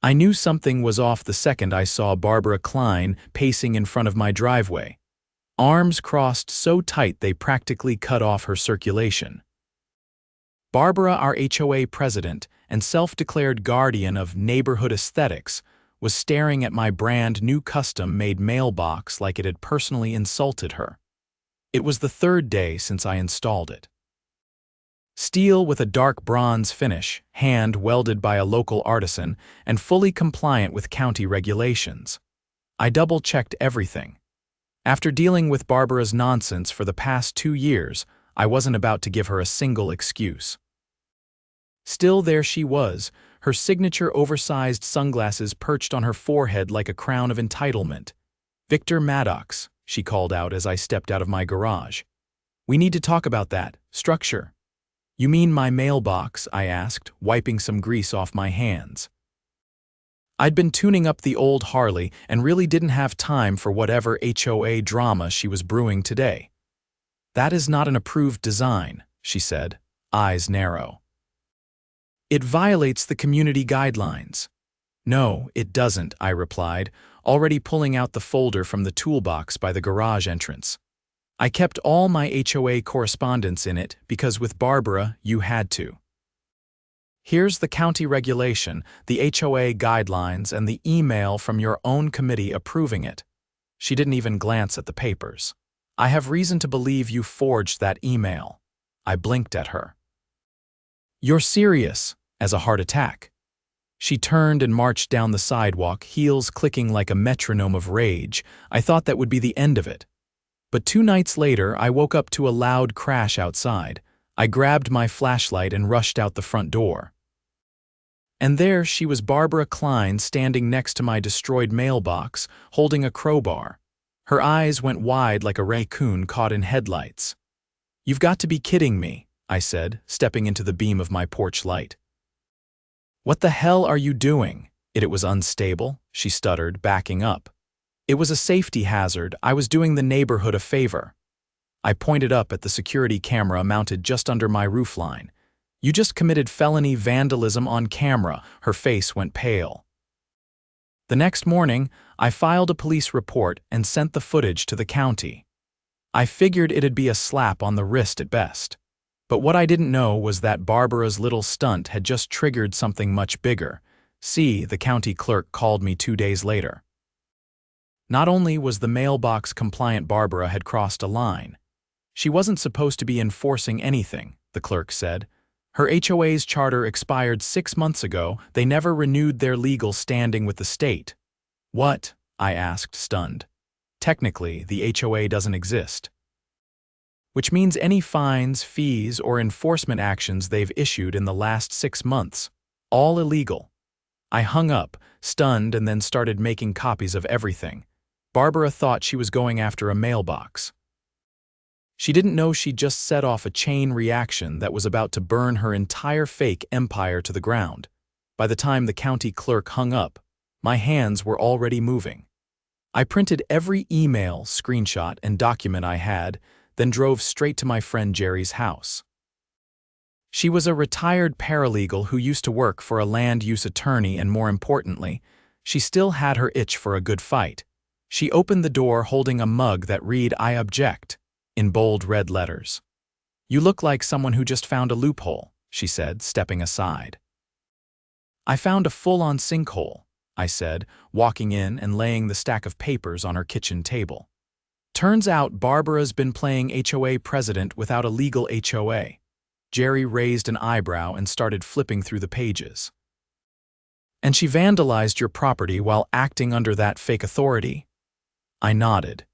I knew something was off the second I saw Barbara Kline pacing in front of my driveway, arms crossed so tight they practically cut off her circulation. Barbara, our HOA president and self-declared guardian of neighborhood aesthetics, was staring at my brand new custom-made mailbox like it had personally insulted her. It was the third day since I installed it. Steel with a dark bronze finish, hand-welded by a local artisan, and fully compliant with county regulations. I double-checked everything. After dealing with Barbara's nonsense for the past 2 years, I wasn't about to give her a single excuse. Still, there she was, her signature oversized sunglasses perched on her forehead like a crown of entitlement. "Victor Maddox," she called out as I stepped out of my garage. "We need to talk about that structure." "You mean my mailbox?" I asked, wiping some grease off my hands. I'd been tuning up the old Harley and really didn't have time for whatever HOA drama she was brewing today. "That is not an approved design," she said, eyes narrow. "It violates the community guidelines." "No, it doesn't," I replied, already pulling out the folder from the toolbox by the garage entrance. "I kept all my HOA correspondence in it because with Barbara, you had to. Here's the county regulation, the HOA guidelines, and the email from your own committee approving it." She didn't even glance at the papers. "I have reason to believe you forged that email." I blinked at her. "You're serious?" As a heart attack. She turned and marched down the sidewalk, heels clicking like a metronome of rage. I thought that would be the end of it. But 2 nights later, I woke up to a loud crash outside. I grabbed my flashlight and rushed out the front door. And there she was, Barbara Kline, standing next to my destroyed mailbox, holding a crowbar. Her eyes went wide like a raccoon caught in headlights. "You've got to be kidding me," I said, stepping into the beam of my porch light. "What the hell are you doing?" It was unstable, she stuttered, backing up. "It was a safety hazard. I was doing the neighborhood a favor." I pointed up at the security camera mounted just under my roofline. "You just committed felony vandalism on camera." Her face went pale. The next morning, I filed a police report and sent the footage to the county. I figured it'd be a slap on the wrist at best. But what I didn't know was that Barbara's little stunt had just triggered something much bigger. See, the county clerk called me 2 days later. Not only was the mailbox compliant, Barbara had crossed a line. She wasn't supposed to be enforcing anything, the clerk said. Her HOA's charter expired 6 months ago. They never renewed their legal standing with the state. "What?" I asked, stunned. "Technically, the HOA doesn't exist. Which means any fines, fees, or enforcement actions they've issued in the last 6 months, all illegal." I hung up, stunned, and then started making copies of everything. Barbara thought she was going after a mailbox. She didn't know she'd just set off a chain reaction that was about to burn her entire fake empire to the ground. By the time the county clerk hung up, my hands were already moving. I printed every email, screenshot, and document I had, then drove straight to my friend Jerry's house. She was a retired paralegal who used to work for a land use attorney, and more importantly, she still had her itch for a good fight. She opened the door holding a mug that read, "I object," in bold red letters. "You look like someone who just found a loophole," she said, stepping aside. "I found a full-on sinkhole," I said, walking in and laying the stack of papers on her kitchen table. "Turns out Barbara's been playing HOA president without a legal HOA. Jerry raised an eyebrow and started flipping through the pages. "And she vandalized your property while acting under that fake authority?" I nodded.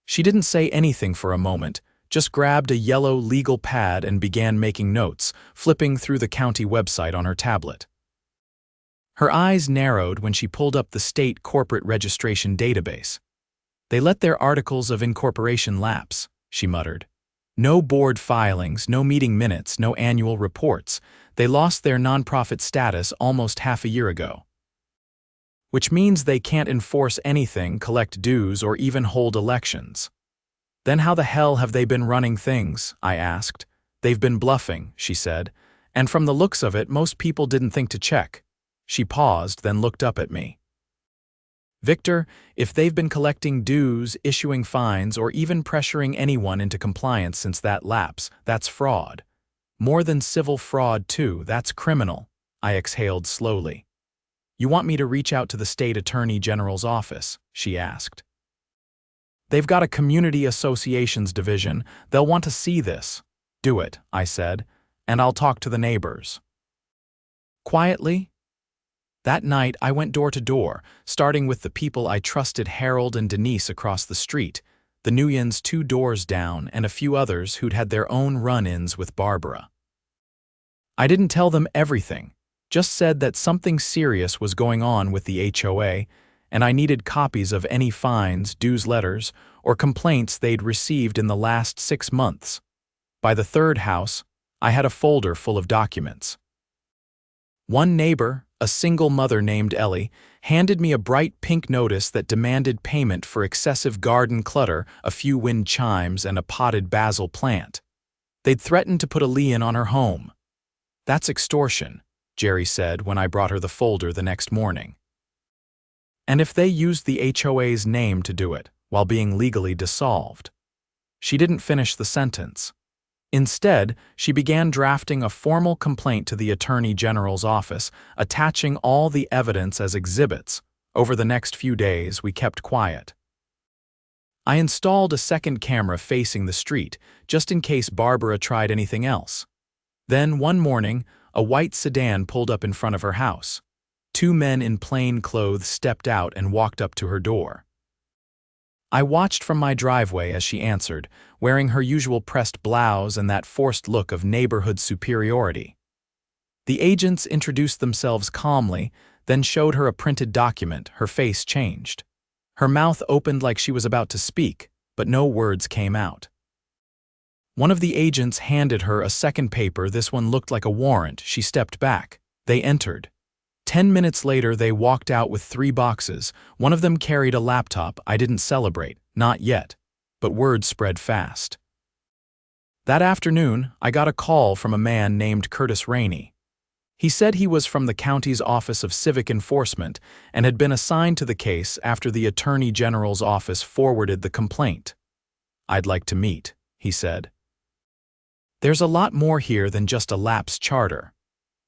She didn't say anything for a moment, just grabbed a yellow legal pad and began making notes, flipping through the county website on her tablet. Her eyes narrowed when she pulled up the state corporate registration database. "They let their articles of incorporation lapse," she muttered. "No board filings, no meeting minutes, no annual reports. They lost their nonprofit status almost half a year ago. Which means they can't enforce anything, collect dues, or even hold elections." "Then how the hell have they been running things?" I asked. "They've been bluffing," she said, "and from the looks of it, most people didn't think to check." She paused, then looked up at me. Victor, if they've been collecting dues, issuing fines, or even pressuring anyone into compliance since that lapse, that's fraud. More than civil fraud, too, that's criminal. I exhaled slowly. You want me to reach out to the state attorney general's office? She asked. They've got a community associations division. They'll want to see this. Do it, I said, and I'll talk to the neighbors. Quietly? That night, I went door to door, starting with the people I trusted, Harold and Denise across the street, the Nguyens 2 doors down, and a few others who'd had their own run-ins with Barbara. I didn't tell them everything, just said that something serious was going on with the HOA, and I needed copies of any fines, dues letters, or complaints they'd received in the last 6 months. By the third house, I had a folder full of documents. One neighbor, a single mother named Ellie, handed me a bright pink notice that demanded payment for excessive garden clutter, a few wind chimes, and a potted basil plant. They'd threatened to put a lien on her home. That's extortion, Jerry said when I brought her the folder the next morning. And if they used the HOA's name to do it, while being legally dissolved. She didn't finish the sentence. Instead, she began drafting a formal complaint to the Attorney General's office, attaching all the evidence as exhibits. Over the next few days, we kept quiet. I installed a second camera facing the street, just in case Barbara tried anything else. Then, one morning, a white sedan pulled up in front of her house. 2 men in plain clothes stepped out and walked up to her door. I watched from my driveway as she answered, wearing her usual pressed blouse and that forced look of neighborhood superiority. The agents introduced themselves calmly, then showed her a printed document. Her face changed. Her mouth opened like she was about to speak, but no words came out. One of the agents handed her a second paper. This one looked like a warrant. She stepped back. They entered. 10 minutes later, they walked out with 3 boxes. One of them carried a laptop. I didn't celebrate, not yet, but word spread fast. That afternoon, I got a call from a man named Curtis Rainey. He said he was from the county's Office of Civic Enforcement and had been assigned to the case after the Attorney General's office forwarded the complaint. I'd like to meet, he said. There's a lot more here than just a lapse charter.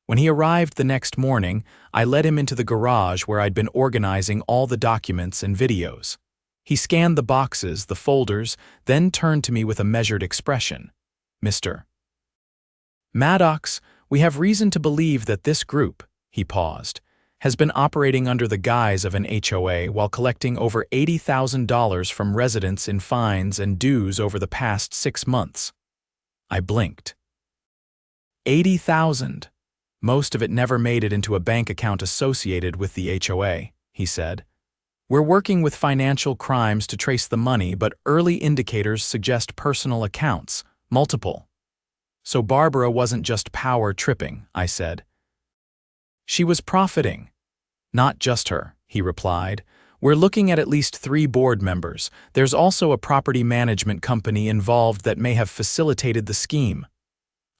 When he arrived the next morning, I led him into the garage where I'd been organizing all the documents and videos. He scanned the boxes, the folders, then turned to me with a measured expression. Mr. Maddox, we have reason to believe that this group, he paused, has been operating under the guise of an HOA while collecting over $80,000 from residents in fines and dues over the past 6 months. I blinked. 80,000. Most of it never made it into a bank account associated with the HOA, he said. We're working with financial crimes to trace the money, but early indicators suggest personal accounts, multiple. So Barbara wasn't just power tripping, I said. She was profiting. Not just her, he replied. We're looking at least 3 board members. There's also a property management company involved that may have facilitated the scheme.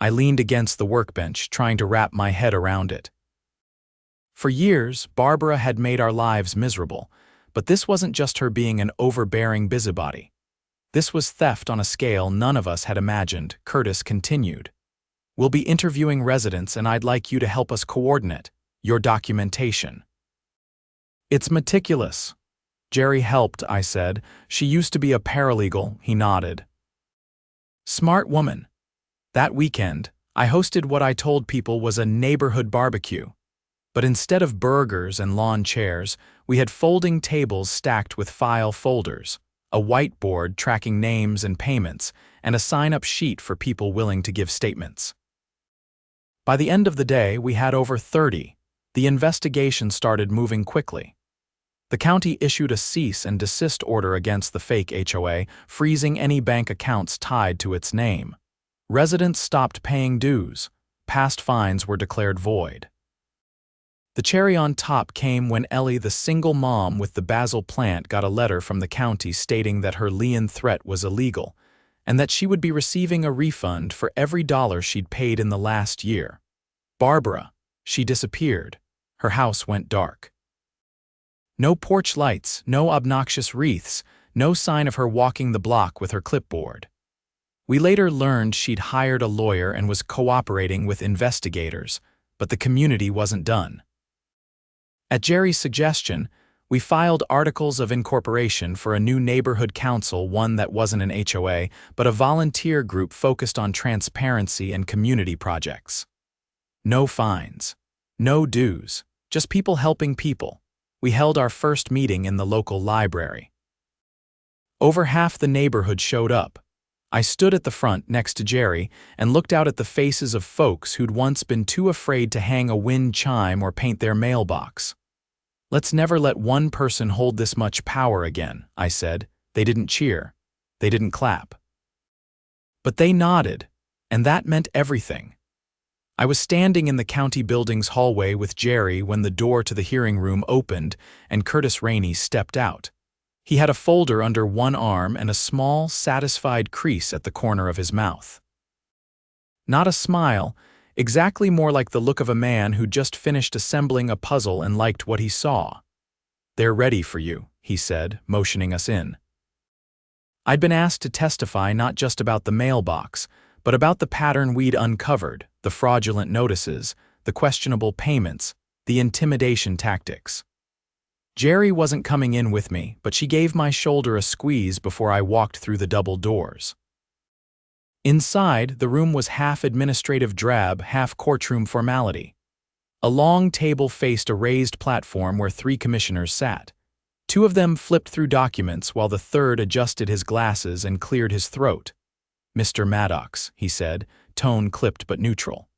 I leaned against the workbench, trying to wrap my head around it. For years, Barbara had made our lives miserable, but this wasn't just her being an overbearing busybody. This was theft on a scale none of us had imagined, Curtis continued. We'll be interviewing residents, and I'd like you to help us coordinate your documentation. It's meticulous. Jerry helped, I said. She used to be a paralegal, he nodded. Smart woman. That weekend, I hosted what I told people was a neighborhood barbecue. But instead of burgers and lawn chairs, we had folding tables stacked with file folders, a whiteboard tracking names and payments, and a sign-up sheet for people willing to give statements. By the end of the day, we had over 30. The investigation started moving quickly. The county issued a cease and desist order against the fake HOA, freezing any bank accounts tied to its name. Residents stopped paying dues. Past fines were declared void. The cherry on top came when Ellie, the single mom with the basil plant, got a letter from the county stating that her lien threat was illegal and that she would be receiving a refund for every dollar she'd paid in the last year. Barbara, she disappeared. Her house went dark. No porch lights, no obnoxious wreaths, no sign of her walking the block with her clipboard. We later learned she'd hired a lawyer and was cooperating with investigators, but the community wasn't done. At Jerry's suggestion, we filed articles of incorporation for a new neighborhood council, one that wasn't an HOA, but a volunteer group focused on transparency and community projects. No fines, no dues, just people helping people. We held our first meeting in the local library. Over half the neighborhood showed up. I stood at the front next to Jerry and looked out at the faces of folks who'd once been too afraid to hang a wind chime or paint their mailbox. "Let's never let one person hold this much power again," I said. They didn't cheer. They didn't clap. But they nodded, and that meant everything. I was standing in the county building's hallway with Jerry when the door to the hearing room opened and Curtis Rainey stepped out. He had a folder under one arm and a small, satisfied crease at the corner of his mouth. Not a smile, exactly more like the look of a man who'd just finished assembling a puzzle and liked what he saw. "They're ready for you," he said, motioning us in. I'd been asked to testify not just about the mailbox, but about the pattern we'd uncovered, the fraudulent notices, the questionable payments, the intimidation tactics. Jerry wasn't coming in with me, but she gave my shoulder a squeeze before I walked through the double doors. Inside, the room was half administrative drab, half courtroom formality. A long table faced a raised platform where 3 commissioners sat. 2 of them flipped through documents while the third adjusted his glasses and cleared his throat. "Mr. Maddox," he said, tone clipped but neutral.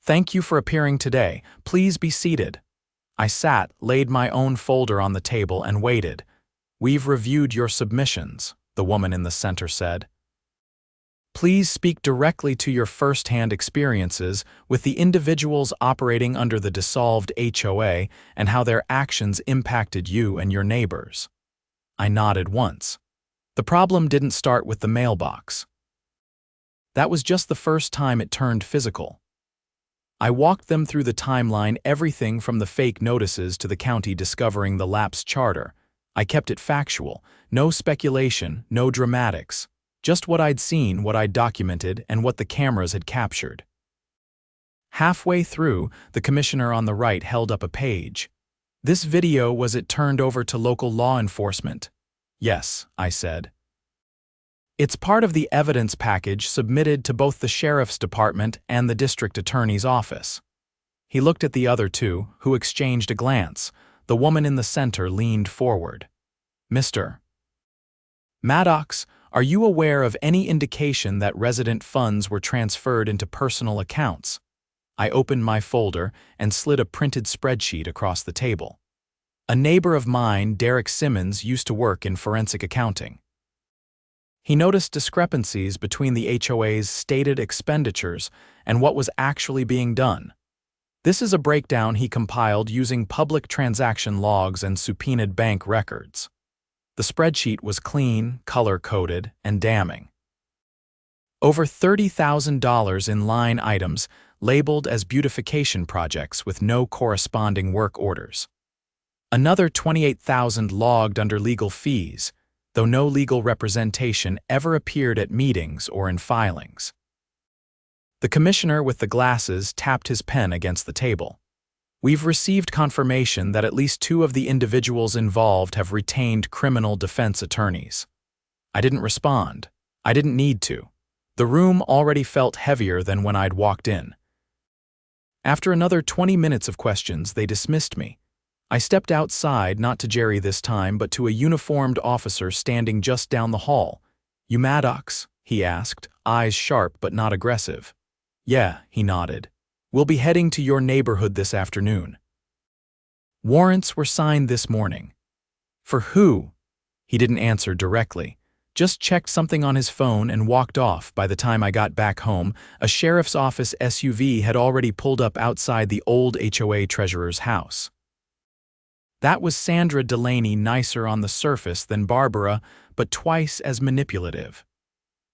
"Thank you for appearing today. Please be seated." I sat, laid my own folder on the table, and waited. "We've reviewed your submissions," the woman in the center said. "Please speak directly to your first-hand experiences with the individuals operating under the dissolved HOA and how their actions impacted you and your neighbors." I nodded once. The problem didn't start with the mailbox. That was just the first time it turned physical. I walked them through the timeline, everything from the fake notices to the county discovering the lapsed charter. I kept it factual, no speculation, no dramatics, just what I'd seen, what I'd documented, and what the cameras had captured. Halfway through, the commissioner on the right held up a page. "This video was it turned over to local law enforcement?" "Yes," I said. "It's part of the evidence package submitted to both the sheriff's department and the district attorney's office." He looked at the other 2, who exchanged a glance. The woman in the center leaned forward. "Mr. Maddox, are you aware of any indication that resident funds were transferred into personal accounts?" I opened my folder and slid a printed spreadsheet across the table. A neighbor of mine, Derek Simmons, used to work in forensic accounting. He noticed discrepancies between the HOA's stated expenditures and what was actually being done. This is a breakdown he compiled using public transaction logs and subpoenaed bank records. The spreadsheet was clean, color-coded, and damning. Over $30,000 in line items labeled as beautification projects with no corresponding work orders. Another $28,000 logged under legal fees, though no legal representation ever appeared at meetings or in filings. The commissioner with the glasses tapped his pen against the table. "We've received confirmation that at least 2 of the individuals involved have retained criminal defense attorneys." I didn't respond. I didn't need to. The room already felt heavier than when I'd walked in. After another 20 minutes of questions, they dismissed me. I stepped outside, not to Jerry this time, but to a uniformed officer standing just down the hall. "You Maddox?" he asked, eyes sharp but not aggressive. "Yeah," he nodded. "We'll be heading to your neighborhood this afternoon." Warrants were signed this morning. "For who?" He didn't answer directly, just checked something on his phone and walked off. By the time I got back home, a sheriff's office SUV had already pulled up outside the old HOA treasurer's house. That was Sandra Delaney, nicer on the surface than Barbara, but twice as manipulative.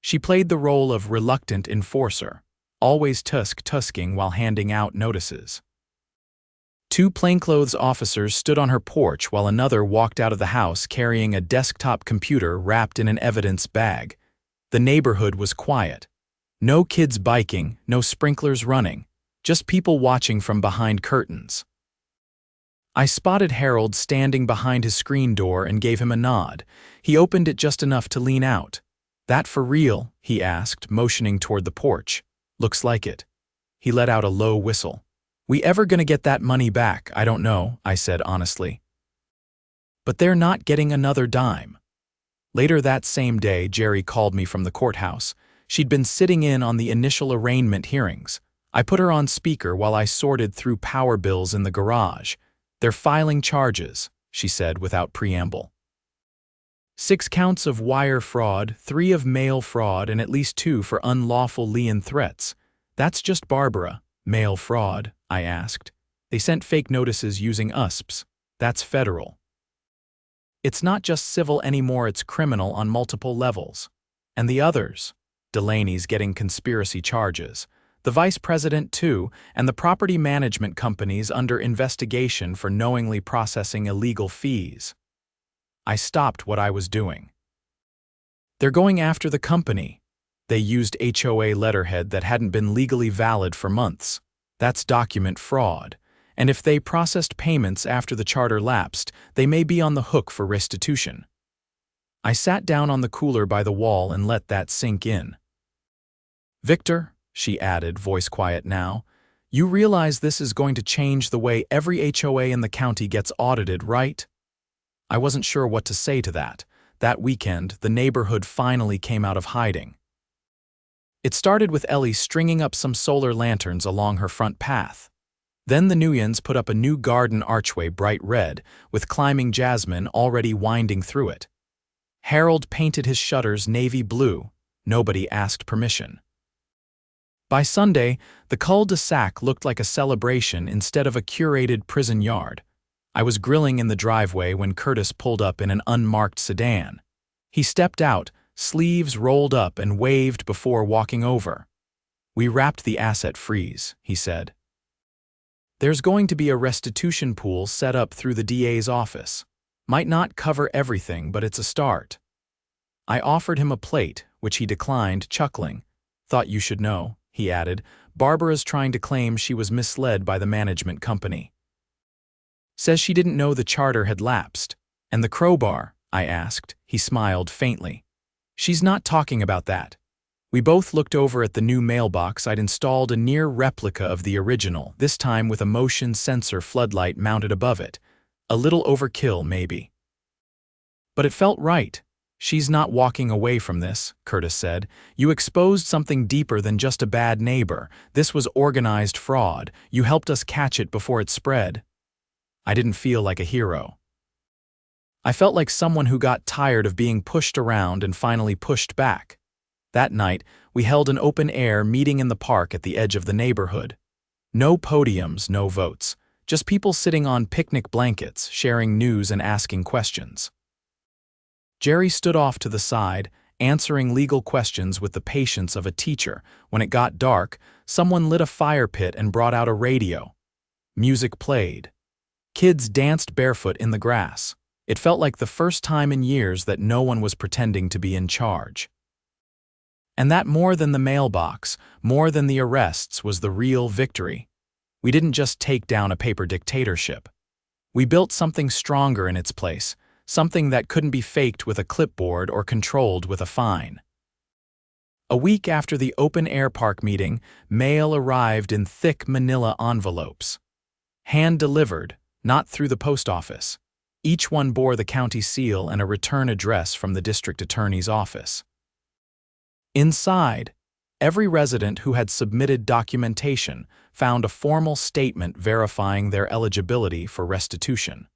She played the role of reluctant enforcer, always tusking while handing out notices. Two plainclothes officers stood on her porch while another walked out of the house carrying a desktop computer wrapped in an evidence bag. The neighborhood was quiet. No kids biking, no sprinklers running, just people watching from behind curtains. I spotted Harold standing behind his screen door and gave him a nod. He opened it just enough to lean out. "That for real?" he asked, motioning toward the porch. "Looks like it." He let out a low whistle. "We ever gonna get that money back? I don't know," I said honestly. "But they're not getting another dime." Later that same day, Jerry called me from the courthouse. She'd been sitting in on the initial arraignment hearings. I put her on speaker while I sorted through power bills in the garage. "They're filing charges," she said without preamble. 6 counts of wire fraud, 3 of mail fraud, and at least 2 for unlawful lien threats. "That's just Barbara. Mail fraud?" I asked. "They sent fake notices using USPs. That's federal." "It's not just civil anymore, it's criminal on multiple levels." "And the others?" "Delaney's getting conspiracy charges. The vice president too, and the property management companies under investigation for knowingly processing illegal fees." I stopped what I was doing. "They're going after the company. They used HOA letterhead that hadn't been legally valid for months. That's document fraud. And if they processed payments after the charter lapsed, they may be on the hook for restitution." I sat down on the cooler by the wall and let that sink in. "Victor," she added, voice quiet now, "you realize this is going to change the way every HOA in the county gets audited, right?" I wasn't sure what to say to that. That weekend, the neighborhood finally came out of hiding. It started with Ellie stringing up some solar lanterns along her front path. Then the Nuyens put up a new garden archway bright red, with climbing jasmine already winding through it. Harold painted his shutters navy blue. Nobody asked permission. By Sunday, the cul-de-sac looked like a celebration instead of a curated prison yard. I was grilling in the driveway when Curtis pulled up in an unmarked sedan. He stepped out, sleeves rolled up, and waved before walking over. "We wrapped the asset freeze," he said. "There's going to be a restitution pool set up through the DA's office. Might not cover everything, but it's a start." I offered him a plate, which he declined, chuckling. "Thought you should know," he added. "Barbara's trying to claim she was misled by the management company. Says she didn't know the charter had lapsed." "And the crowbar?" I asked. He smiled faintly. "She's not talking about that." We both looked over at the new mailbox. I'd installed a near replica of the original, this time with a motion sensor floodlight mounted above it. A little overkill, maybe. But it felt right. "She's not walking away from this," Curtis said. "You exposed something deeper than just a bad neighbor. This was organized fraud. You helped us catch it before it spread." I didn't feel like a hero. I felt like someone who got tired of being pushed around and finally pushed back. That night, we held an open-air meeting in the park at the edge of the neighborhood. No podiums, no votes. Just people sitting on picnic blankets, sharing news and asking questions. Jerry stood off to the side, answering legal questions with the patience of a teacher. When it got dark, someone lit a fire pit and brought out a radio. Music played. Kids danced barefoot in the grass. It felt like the first time in years that no one was pretending to be in charge. And that, more than the mailbox, more than the arrests, was the real victory. We didn't just take down a paper dictatorship. We built something stronger in its place, something that couldn't be faked with a clipboard or controlled with a fine. A week after the open-air park meeting, mail arrived in thick manila envelopes. Hand-delivered, not through the post office. Each one bore the county seal and a return address from the district attorney's office. Inside, every resident who had submitted documentation found a formal statement verifying their eligibility for restitution.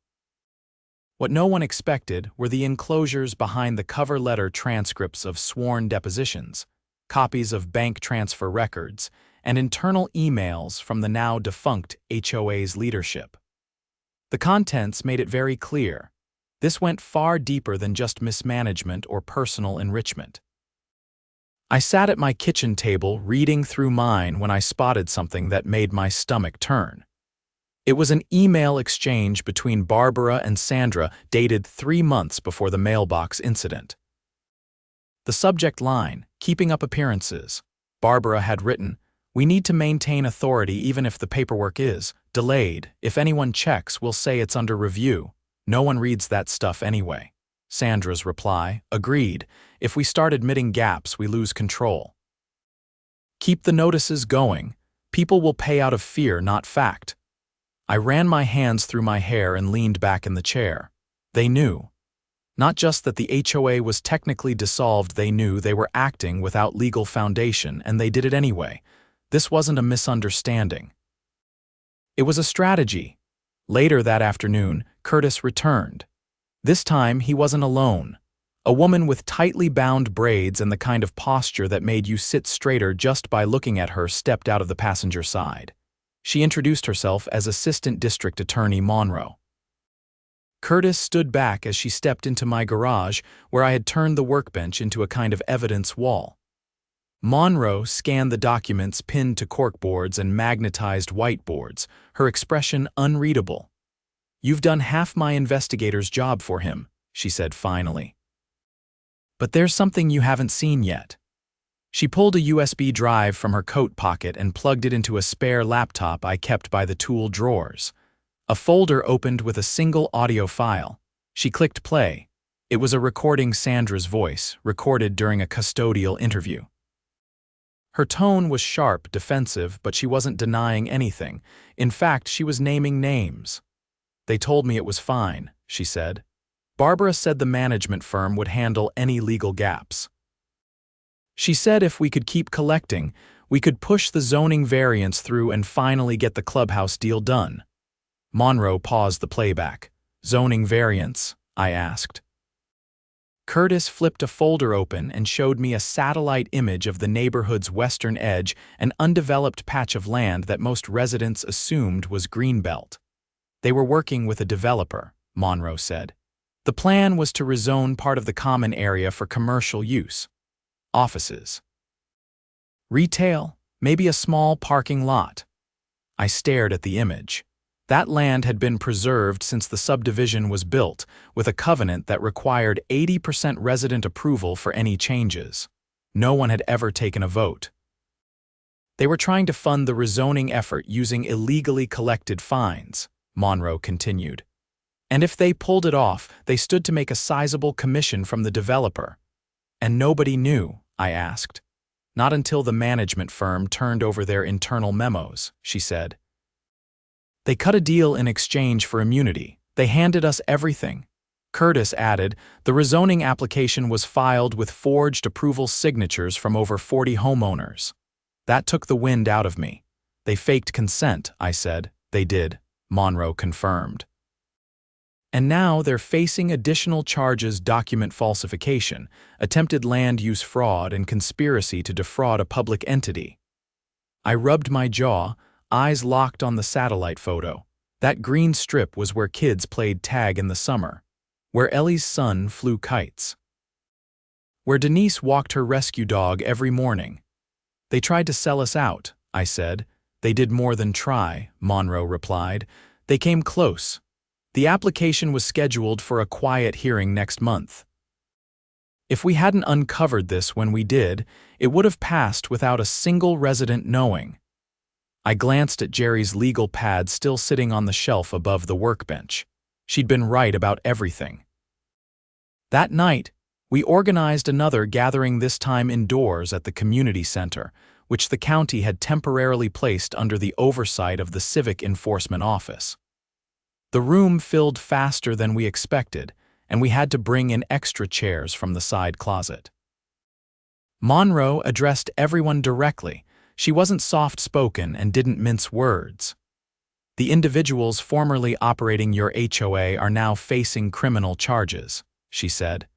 What no one expected were the enclosures behind the cover letter: transcripts of sworn depositions, copies of bank transfer records, and internal emails from the now defunct HOA's leadership. The contents made it very clear. This went far deeper than just mismanagement or personal enrichment. I sat at my kitchen table reading through mine when I spotted something that made my stomach turn. It was an email exchange between Barbara and Sandra dated 3 months before the mailbox incident. The subject line, "Keeping up appearances." Barbara had written, "We need to maintain authority even if the paperwork is delayed. If anyone checks, we'll say it's under review. No one reads that stuff anyway." Sandra's reply, "Agreed. If we start admitting gaps, we lose control. Keep the notices going. People will pay out of fear, not fact." I ran my hands through my hair and leaned back in the chair. They knew. Not just that the HOA was technically dissolved, they knew they were acting without legal foundation, and they did it anyway. This wasn't a misunderstanding. It was a strategy. Later that afternoon, Curtis returned. This time, he wasn't alone. A woman with tightly bound braids and the kind of posture that made you sit straighter just by looking at her stepped out of the passenger side. She introduced herself as Assistant District Attorney Monroe. Curtis stood back as she stepped into my garage, where I had turned the workbench into a kind of evidence wall. Monroe scanned the documents pinned to corkboards and magnetized whiteboards, her expression unreadable. "You've done half my investigator's job for him," she said finally. "But there's something you haven't seen yet." She pulled a USB drive from her coat pocket and plugged it into a spare laptop I kept by the tool drawers. A folder opened with a single audio file. She clicked play. It was a recording Sandra's voice, recorded during a custodial interview. Her tone was sharp, defensive, but she wasn't denying anything. In fact, she was naming names. "They told me it was fine," she said. "Barbara said the management firm would handle any legal gaps. She said if we could keep collecting, we could push the zoning variance through and finally get the clubhouse deal done." Monroe paused the playback. "Zoning variance?" I asked. Curtis flipped a folder open and showed me a satellite image of the neighborhood's western edge, an undeveloped patch of land that most residents assumed was Greenbelt. They were working with a developer, Monroe said. The plan was to rezone part of the common area for commercial use. Offices. Retail, maybe a small parking lot. I stared at the image. That land had been preserved since the subdivision was built, with a covenant that required 80% resident approval for any changes. No one had ever taken a vote. They were trying to fund the rezoning effort using illegally collected fines, Monroe continued. And if they pulled it off, they stood to make a sizable commission from the developer. And nobody knew, I asked. Not until the management firm turned over their internal memos, she said. They cut a deal in exchange for immunity. They handed us everything. Curtis added, the rezoning application was filed with forged approval signatures from over 40 homeowners. That took the wind out of me. They faked consent, I said. They did, Monroe confirmed. And now they're facing additional charges: document falsification, attempted land use fraud, and conspiracy to defraud a public entity. I rubbed my jaw, eyes locked on the satellite photo. That green strip was where kids played tag in the summer, where Ellie's son flew kites, where Denise walked her rescue dog every morning. They tried to sell us out, I said. They did more than try, Monroe replied. They came close. The application was scheduled for a quiet hearing next month. If we hadn't uncovered this when we did, it would have passed without a single resident knowing. I glanced at Jerry's legal pad still sitting on the shelf above the workbench. She'd been right about everything. That night, we organized another gathering, this time indoors at the community center, which the county had temporarily placed under the oversight of the Civic Enforcement Office. The room filled faster than we expected, and we had to bring in extra chairs from the side closet. Monroe addressed everyone directly. She wasn't soft-spoken and didn't mince words. The individuals formerly operating your HOA are now facing criminal charges, she said.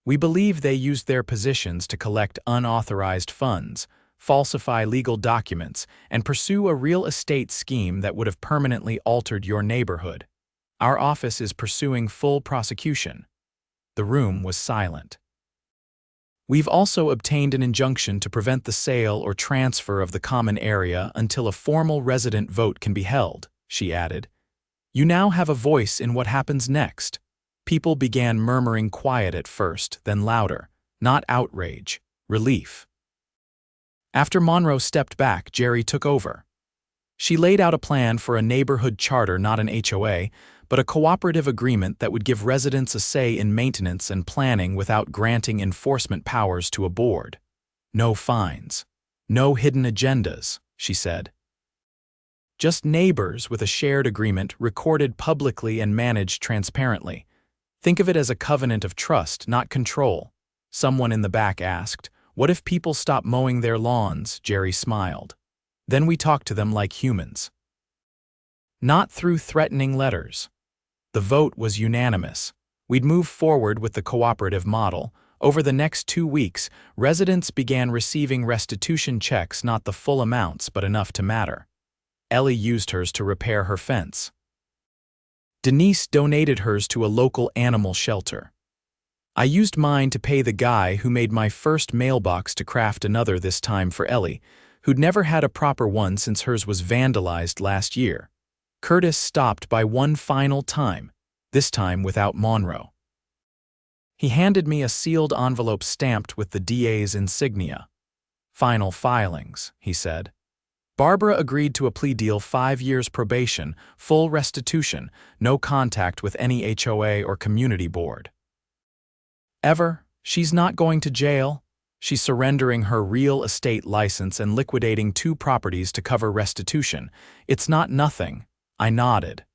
We believe they used their positions to collect unauthorized funds, falsify legal documents, and pursue a real estate scheme that would have permanently altered your neighborhood. Our office is pursuing full prosecution. The room was silent. We've also obtained an injunction to prevent the sale or transfer of the common area until a formal resident vote can be held, she added. You now have a voice in what happens next. People began murmuring quiet at first, then louder. Not outrage, relief. After Monroe stepped back, Jerry took over. She laid out a plan for a neighborhood charter, not an HOA, but a cooperative agreement that would give residents a say in maintenance and planning without granting enforcement powers to a board. No fines. No hidden agendas, she said. Just neighbors with a shared agreement recorded publicly and managed transparently. Think of it as a covenant of trust, not control. Someone in the back asked, "What if people stop mowing their lawns?" Jerry smiled. Then we talked to them like humans. Not through threatening letters. The vote was unanimous. We'd move forward with the cooperative model. Over the next 2 weeks, residents began receiving restitution checks, not the full amounts, but enough to matter. Ellie used hers to repair her fence. Denise donated hers to a local animal shelter. I used mine to pay the guy who made my first mailbox to craft another, this time for Ellie, who'd never had a proper one since hers was vandalized last year. Curtis stopped by one final time, this time without Monroe. He handed me a sealed envelope stamped with the DA's insignia. "Final filings," he said. Barbara agreed to a plea deal: 5 years probation, full restitution, no contact with any HOA or community board. Ever? She's not going to jail. She's surrendering her real estate license and liquidating 2 properties to cover restitution. It's not nothing. I nodded.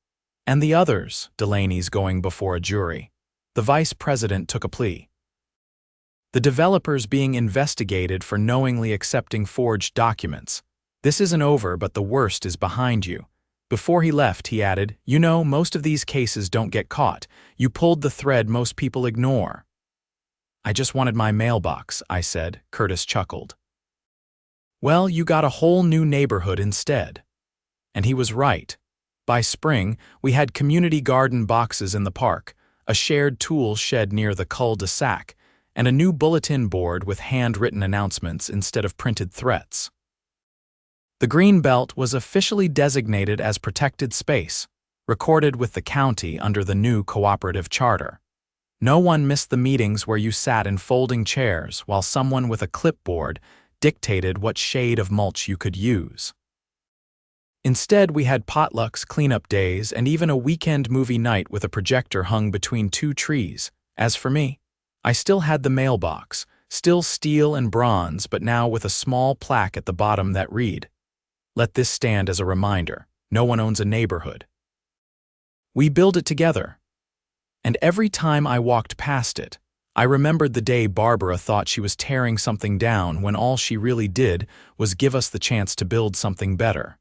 And the others? Delaney's going before a jury. The vice president took a plea. The developer's being investigated for knowingly accepting forged documents. This isn't over, but the worst is behind you. Before he left, he added, "You know, most of these cases don't get caught. You pulled the thread most people ignore." "I just wanted my mailbox," I said. Curtis chuckled. "Well, you got a whole new neighborhood instead." And he was right. By spring, we had community garden boxes in the park, a shared tool shed near the cul-de-sac, and a new bulletin board with handwritten announcements instead of printed threats. The Green Belt was officially designated as protected space, recorded with the county under the new cooperative charter. No one missed the meetings where you sat in folding chairs while someone with a clipboard dictated what shade of mulch you could use. Instead, we had potlucks, cleanup days, and even a weekend movie night with a projector hung between 2 trees. As for me, I still had the mailbox, still steel and bronze, but now with a small plaque at the bottom that read, "Let this stand as a reminder, no one owns a neighborhood. We build it together." And every time I walked past it, I remembered the day Barbara thought she was tearing something down when all she really did was give us the chance to build something better.